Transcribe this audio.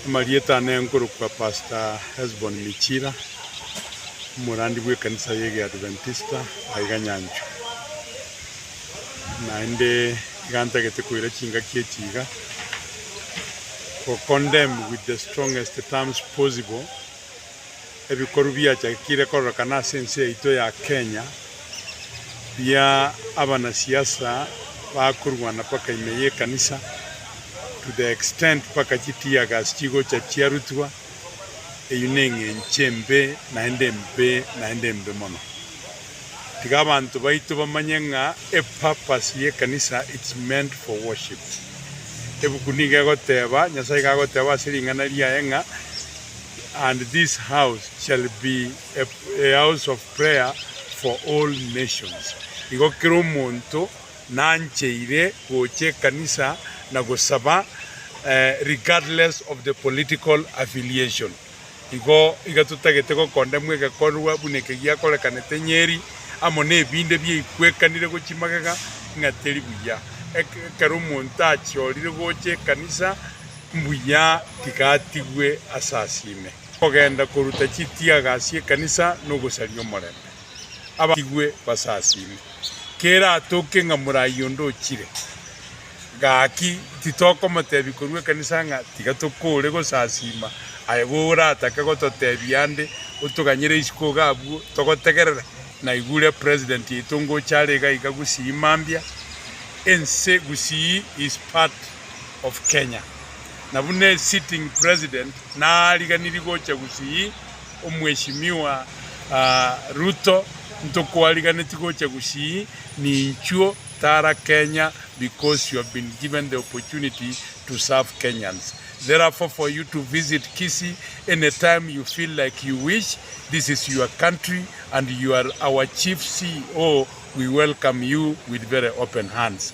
Marieta nenguru kwa Pastor Hesbon Michira murandi bwe kanisa yege Adventista aiganyanju naende ganta gete kuira chinga kiechiga for condemn with the strongest terms possible ebikoru bya chakire korokana sense ito ya Kenya bya abana siasa bakurwana paka imeye kanisa to the extent paka chitia gas chigo cha chiarutwa eyunenge nchembe naende mbe mono tiga abantu baitu bamanyenga purpose ye kanisa it's meant for worship ebukuniga goteba nyasai ga goteba siringana liaenga and this house shall be a house of prayer for all nations igokero muntu nancheire goche kanisa na gosaba regardless of the political affiliation igatutagete ko kondemwe ga korwa buneke gya kolekanete Nyeri amone binde bye ikwekanire go chimagaga ngateri buya ekero monta chiorire goche kanisa mbuya tigatigwe asasime kogenda kuruta chitia gasie kanisa no gosario morembe abatigwe basasime kera atoke ngamurayondo chire gaki titoko matebi kurwe kanisa nga tigatokore go sasima ayegura atakago totebiande utuganyire isiko gabu togotegerera na igure president itungo charega ikagusimambia ense Kisii is part of Kenya na bune sitting president na aliganiri gocha Kisii omweshimiwa Ruto ntoko aliganeti gocha Kisii ni nchuo tara Kenya because you have been given the opportunity to serve Kenyans. Therefore, for you to visit Kisii anytime you feel like you wish, this is your country and you are our chief CEO. We welcome you with very open hands.